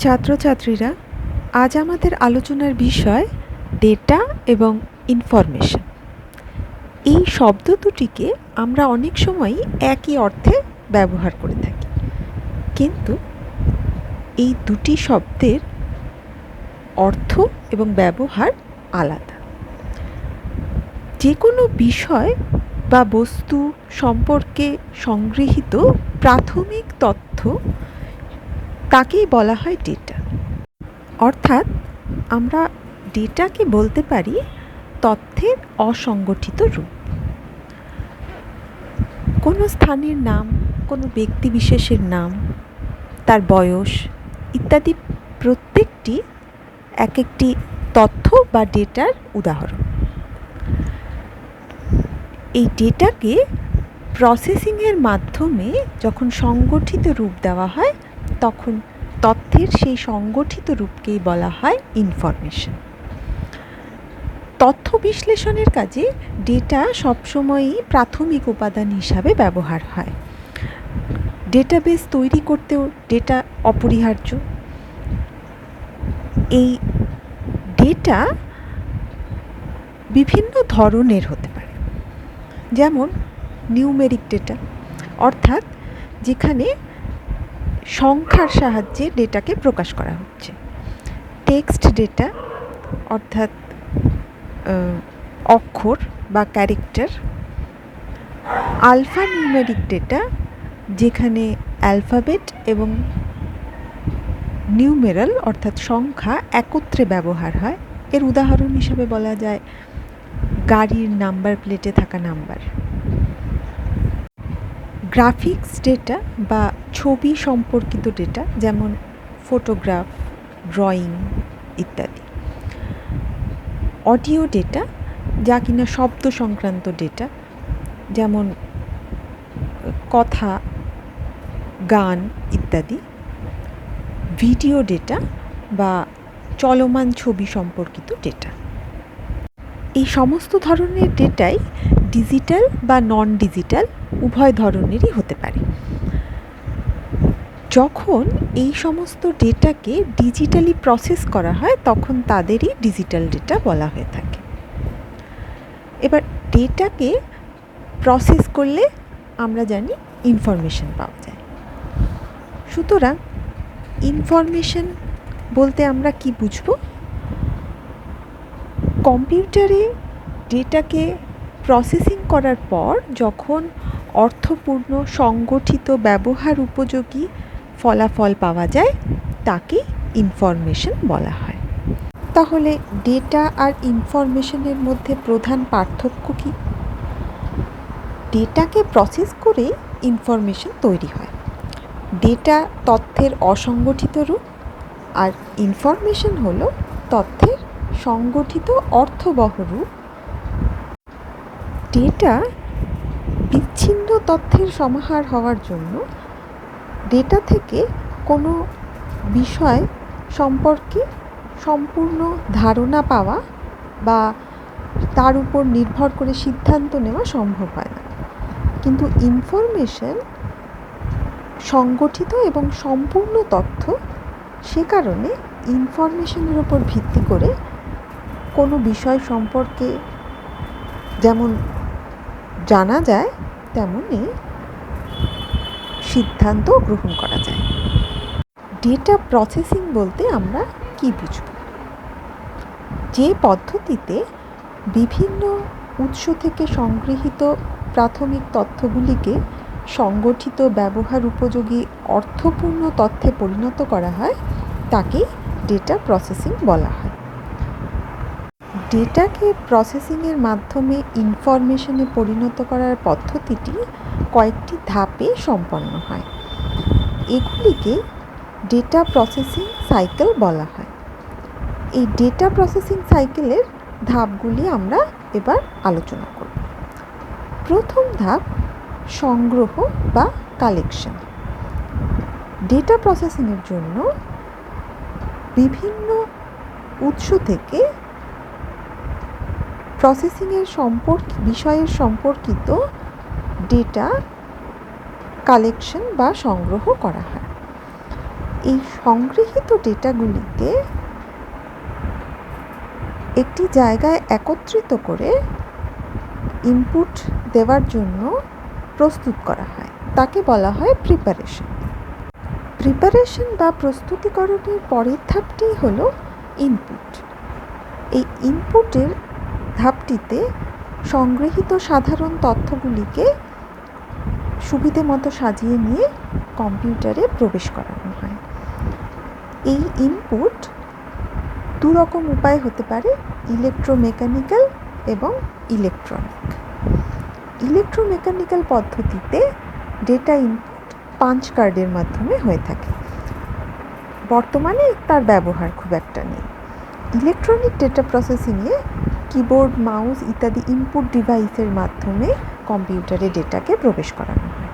ছাত্রছাত্রীরা, আজ আমাদের আলোচনার বিষয় ডেটা এবং ইনফরমেশন। এই শব্দ দুটিকে আমরা অনেক সময়ই একই অর্থে ব্যবহার করে থাকি, কিন্তু এই দুটি শব্দের অর্থ এবং ব্যবহার আলাদা। যে কোনো বিষয় বা বস্তু সম্পর্কে সংগৃহীত প্রাথমিক তথ্য তাকেই বলা হয় ডেটা। অর্থাৎ আমরা ডেটাকে বলতে পারি তথ্যের অসংগঠিত রূপ। কোনো স্থানের নাম, কোনো ব্যক্তিবিশেষের নাম, তার বয়স ইত্যাদি প্রত্যেকটি এক একটি তথ্য বা ডেটার উদাহরণ। এই ডেটাকে প্রসেসিংয়ের মাধ্যমে যখন সংগঠিত রূপ দেওয়া হয়, তখন তথ্যের সেই সংগঠিত রূপকেই বলা হয় ইনফরমেশন। তথ্য বিশ্লেষণের কাজে ডেটা সবসময়ই প্রাথমিক উপাদান হিসাবে ব্যবহার হয়। ডেটাবেস তৈরি করতেও ডেটা অপরিহার্য। এই ডেটা বিভিন্ন ধরনের হতে পারে, যেমন নিউমেরিক ডেটা, অর্থাৎ যেখানে সংখ্যার সাহায্যে ডেটাকে প্রকাশ করা হচ্ছে। টেক্সট ডেটা, অর্থাৎ অক্ষর বা ক্যারেক্টার। আলফা নিউমেরিক ডেটা, যেখানে অ্যালফাবেট এবং নিউমেরাল অর্থাৎ সংখ্যা একত্রে ব্যবহার হয়। এর উদাহরণ হিসেবে বলা যায় গাড়ির নাম্বার প্লেটে থাকা নাম্বার। গ্রাফিক্স ডেটা বা ছবি সম্পর্কিত ডেটা, যেমন ফটোগ্রাফ, ড্রয়িং ইত্যাদি। অডিও ডেটা, যা কিনা শব্দ সংক্রান্ত ডেটা, যেমন কথা, গান ইত্যাদি। ভিডিও ডেটা বা চলমান ছবি সম্পর্কিত ডেটা। এই সমস্ত ধরনের ডেটাই ডিজিটাল বা নন ডিজিটাল উভয় ধরনেরই হতে পারে। যখন এই সমস্ত ডেটাকে ডিজিটালি প্রসেস করা হয়, তখন তাদেরই ডিজিটাল ডেটা বলা হয়ে থাকে। এবার ডেটাকে প্রসেস করলে আমরা জানি ইনফরমেশন পাওয়া যায়। সুতরাং ইনফরমেশন বলতে আমরা কি বুঝব? কম্পিউটারে ডেটাকে প্রসেসিং করার পর যখন অর্থপূর্ণ, সংগঠিত, ব্যবহার উপযোগী ফলাফল পাওয়া যায়, তাকে ইনফরমেশন বলা হয়। তাহলে ডেটা আর ইনফরমেশনের মধ্যে প্রধান পার্থক্য কী? ডেটাকে প্রসেস করে ইনফরমেশন তৈরি হয়। ডেটা তথ্যের অসংগঠিত রূপ, আর ইনফরমেশন হলো তথ্যের সংগঠিত অর্থবহ রূপ। ডেটা বিচ্ছিন্ন তথ্যের সমাহার হওয়ার জন্য ডেটা থেকে কোনো বিষয় সম্পর্কে সম্পূর্ণ ধারণা পাওয়া বা তার উপর নির্ভর করে সিদ্ধান্ত নেওয়া সম্ভব হয় না। কিন্তু ইনফরমেশন সংগঠিত এবং সম্পূর্ণ তথ্য, সে কারণে ইনফরমেশনের উপর ভিত্তি করে কোনো বিষয় সম্পর্কে যেমন জানা যায়, তেমনই সিদ্ধান্ত গ্রহণ করা যায়। ডেটা প্রসেসিং বলতে আমরা কি বুঝব? যে পদ্ধতিতে বিভিন্ন উৎস থেকে সংগৃহীত প্রাথমিক তথ্যগুলিকে সংগঠিত, ব্যবহার উপযোগী, অর্থপূর্ণ তথ্যে পরিণত করা হয়, তাকেই ডেটা প্রসেসিং বলা হয়। ডেটাকে প্রসেসিংয়ের মাধ্যমে ইনফরমেশনে পরিণত করার পদ্ধতিটি কয়েকটি ধাপে সম্পন্ন হয়। এগুলিকে ডেটা প্রসেসিং সাইকেল বলা হয়। এই ডেটা প্রসেসিং সাইকেলের ধাপগুলি আমরা এবার আলোচনা করব। প্রথম ধাপ সংগ্রহ বা কালেকশন। ডেটা প্রসেসিংয়ের জন্য বিভিন্ন উৎস থেকে প্রসেসিংয়ের বিষয়ের সম্পর্কিত ডেটা কালেকশন বা সংগ্রহ করা হয়। এই সংগৃহীত ডেটাগুলিকে একটি জায়গায় একত্রিত করে ইনপুট দেওয়ার জন্য প্রস্তুত করা হয়, তাকে বলা হয় প্রিপারেশন। প্রিপারেশন বা প্রস্তুতিকরণের পরের ধাপটি হলো ইনপুট। এই ইনপুটের ধাপটিতে সংগৃহীত সাধারণ তথ্যগুলিকে সুবিধে মতো সাজিয়ে নিয়ে কম্পিউটারে প্রবেশ করানো হয়। এই ইনপুট দু রকম উপায় হতে পারে, ইলেকট্রোমেকানিক্যাল এবং ইলেকট্রনিক। ইলেকট্রোমেকানিক্যাল পদ্ধতিতে ডেটা ইনপুট পাঞ্চ কার্ডের মাধ্যমে হয়ে থাকে। বর্তমানে তার ব্যবহার খুব একটা নেই। ইলেকট্রনিক ডেটা প্রসেসিংয়ে কিবোর্ড, মাউস ইত্যাদি ইনপুট ডিভাইসের মাধ্যমে কম্পিউটারে ডেটাকে প্রবেশ করানো হয়।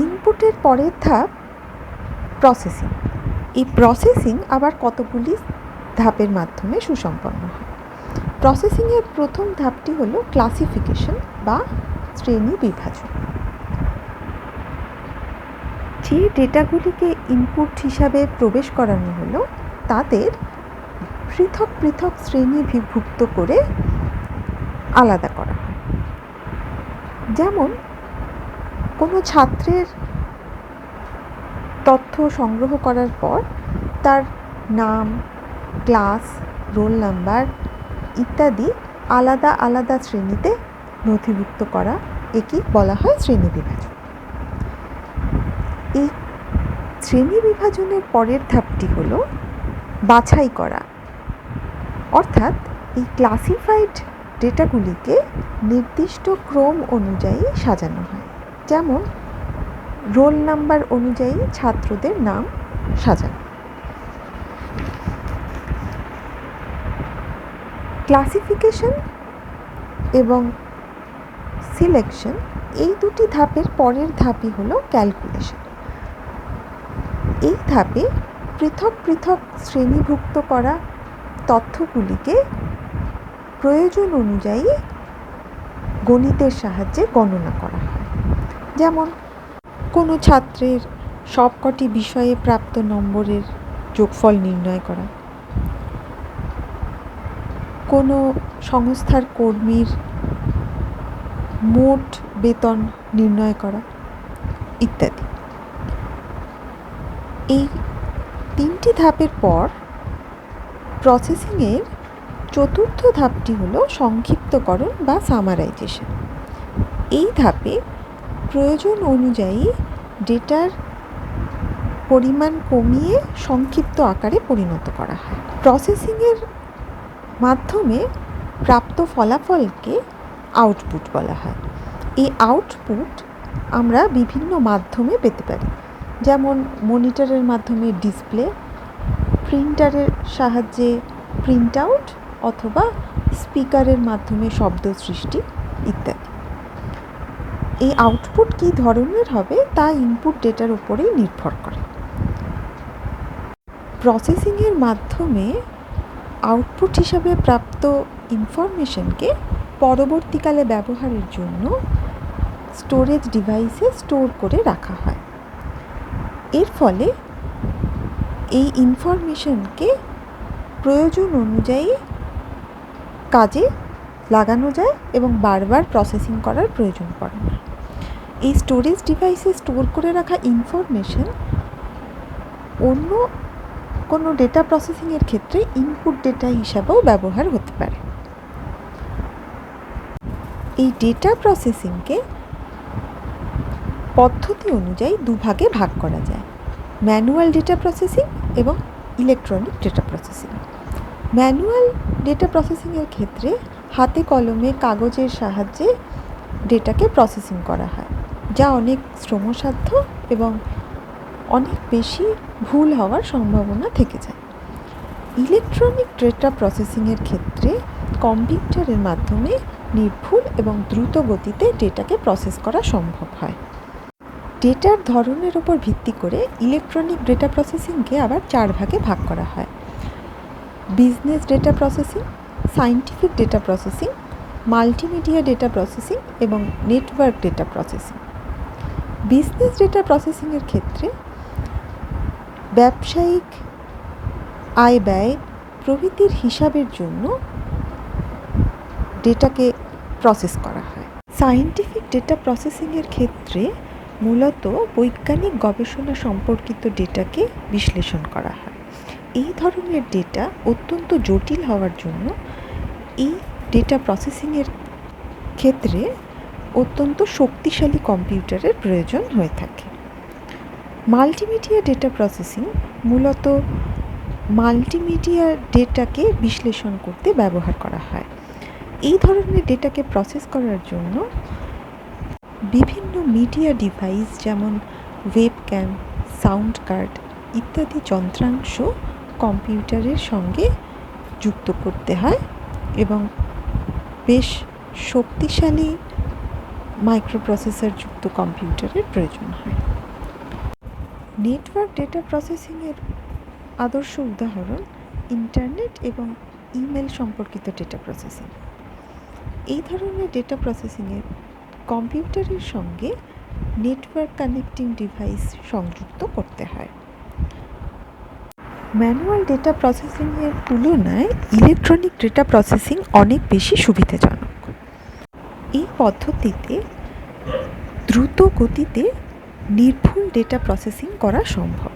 ইনপুটের পরের ধাপ প্রসেসিং। এই প্রসেসিং আবার কতগুলি ধাপের মাধ্যমে সুসম্পন্ন হয়। প্রসেসিংয়ের প্রথম ধাপটি হলো ক্লাসিফিকেশন বা শ্রেণী বিভাজন। যে ডেটাগুলিকে ইনপুট হিসাবে প্রবেশ করানো হলো তাদের পৃথক পৃথক শ্রেণীভুক্ত করে আলাদা করা হয়। যেমন কোনো ছাত্রের তথ্য সংগ্রহ করার পর তার নাম, ক্লাস, রোল নাম্বার ইত্যাদি আলাদা আলাদা শ্রেণীতে নথিভুক্ত করা, একে বলা হয় শ্রেণী বিভাজন। এই শ্রেণী বিভাজনের পরের ধাপটি হলো বাছাই করা, অর্থাৎ এই ক্লাসিফাইড ডেটাগুলিকে নির্দিষ্ট ক্রম অনুযায়ী সাজানো হয়। যেমন রোল নাম্বার অনুযায়ী ছাত্রদের নাম সাজানো। ক্লাসিফিকেশন এবং সিলেকশন এই দুটি ধাপের পরের ধাপই হলো ক্যালকুলেশন। এই ধাপে পৃথক পৃথক শ্রেণীভুক্ত করা তথ্যগুলিকে প্রয়োজন অনুযায়ী গণিতের সাহায্যে গণনা করা হয়। যেমন কোনো ছাত্রের সবকটি বিষয়ে প্রাপ্ত নম্বরের যোগফল নির্ণয় করা, কোনো সংস্থার কর্মীর মোট বেতন নির্ণয় করা ইত্যাদি। এই তিনটি ধাপের পর প্রসেসিংয়ের চতুর্থ ধাপটি হলো সংক্ষিপ্তকরণ বা সামারাইজেশন। এই ধাপে প্রয়োজন অনুযায়ী ডেটার পরিমাণ কমিয়ে সংক্ষিপ্ত আকারে পরিণত করা হয়। প্রসেসিংয়ের মাধ্যমে প্রাপ্ত ফলাফলকে আউটপুট বলা হয়। এই আউটপুট আমরা বিভিন্ন মাধ্যমে পেতে পারি, যেমন মনিটরের মাধ্যমে ডিসপ্লে, প্রিন্টারের সাহায্যে প্রিন্ট আউট অথবা স্পিকারের মাধ্যমে শব্দ সৃষ্টি ইত্যাদি। এই আউটপুট কী ধরনের হবে তা ইনপুট ডেটার উপরেই নির্ভর করে। প্রসেসিংয়ের মাধ্যমে আউটপুট হিসাবে প্রাপ্ত ইনফরমেশনকে পরবর্তীকালে ব্যবহারের জন্য স্টোরেজ ডিভাইসে স্টোর করে রাখা হয়। এর ফলে এই ইনফরমেশনকে প্রয়োজন অনুযায়ী কাজে লাগানো যায় এবং বারবার প্রসেসিং করার প্রয়োজন পড়ে না। এই স্টোরেজ ডিভাইসে স্টোর করে রাখা ইনফরমেশন অন্য কোনো ডেটা প্রসেসিংয়ের ক্ষেত্রে ইনপুট ডেটা হিসাবেও ব্যবহার হতে পারে। এই ডেটা প্রসেসিংকে পদ্ধতি অনুযায়ী দুভাগে ভাগ করা যায়, ম্যানুয়াল ডেটা প্রসেসিং এবং electronic data processing. Manual data প্রসেসিংয়ের ক্ষেত্রে হাতে কলমে কাগজের সাহায্যে ডেটাকে প্রসেসিং করা হয়, যা অনেক শ্রমসাধ্য এবং অনেক বেশি ভুল হওয়ার সম্ভাবনা থেকে যায়। ইলেকট্রনিক ডেটা প্রসেসিংয়ের ক্ষেত্রে কম্পিউটারের মাধ্যমে নির্ভুল এবং দ্রুত গতিতে ডেটাকে প্রসেস করা সম্ভব হয়। ডেটার ধরনের ওপর ভিত্তি করে ইলেকট্রনিক ডেটা প্রসেসিংকে আবার 4 ভাগে ভাগ করা হয়: business data processing, scientific data processing, multimedia data processing এবং network data processing. Business data প্রসেসিংয়ের ক্ষেত্রে ব্যবসায়িক আয় ব্যয় প্রভৃতির হিসাবের জন্য ডেটাকে প্রসেস করা হয়। সায়েন্টিফিক ডেটা প্রসেসিংয়ের ক্ষেত্রে মূলত বৈজ্ঞানিক গবেষণা সম্পর্কিত ডেটাকে বিশ্লেষণ করা হয়। এই ধরনের ডেটা অত্যন্ত জটিল হওয়ার জন্য এই ডেটা প্রসেসিংয়ের ক্ষেত্রে অত্যন্ত শক্তিশালী কম্পিউটারের প্রয়োজন হয়ে থাকে। মাল্টিমিডিয়া ডেটা প্রসেসিং মূলত মাল্টিমিডিয়া ডেটাকে বিশ্লেষণ করতে ব্যবহার করা হয়। এই ধরনের ডেটাকে প্রসেস করার জন্য বিভিন্ন মিডিয়া ডিভাইস যেমন ওয়েবক্যাম, সাউন্ড কার্ড ইত্যাদি যন্ত্রাংশ কম্পিউটারের সঙ্গে যুক্ত করতে হয় এবং বেশ শক্তিশালী মাইক্রোপ্রসেসর যুক্ত কম্পিউটারের প্রয়োজন হয়। নেটওয়ার্ক ডেটা প্রসেসিংয়ের আদর্শ উদাহরণ ইন্টারনেট এবং ইমেল সম্পর্কিত ডেটা প্রসেসিং। এই ধরনের ডেটা প্রসেসিংয়ে কম্পিউটারের সঙ্গে নেটওয়ার্ক কানেক্টিং ডিভাইস সংযুক্ত করতে হয়। ম্যানুয়াল ডেটা প্রসেসিংয়ের তুলনায় ইলেকট্রনিক ডেটা প্রসেসিং অনেক বেশি সুবিধাজনক। এই পদ্ধতিতে দ্রুত গতিতে নির্ভুল ডেটা প্রসেসিং করা সম্ভব।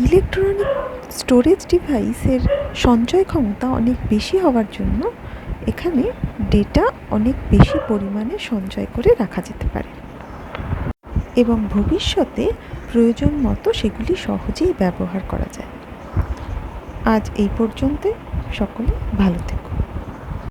ইলেকট্রনিক স্টোরেজ ডিভাইসের সঞ্চয় ক্ষমতা অনেক বেশি হওয়ার জন্য এখানে ডেটা অনেক বেশি পরিমাণে সঞ্চয় করে রাখা যেতে পারে এবং ভবিষ্যতে প্রয়োজন মতো সেগুলি সহজেই ব্যবহার করা যায়। আজ এই পর্যন্ত, সকলে ভালো থেকো।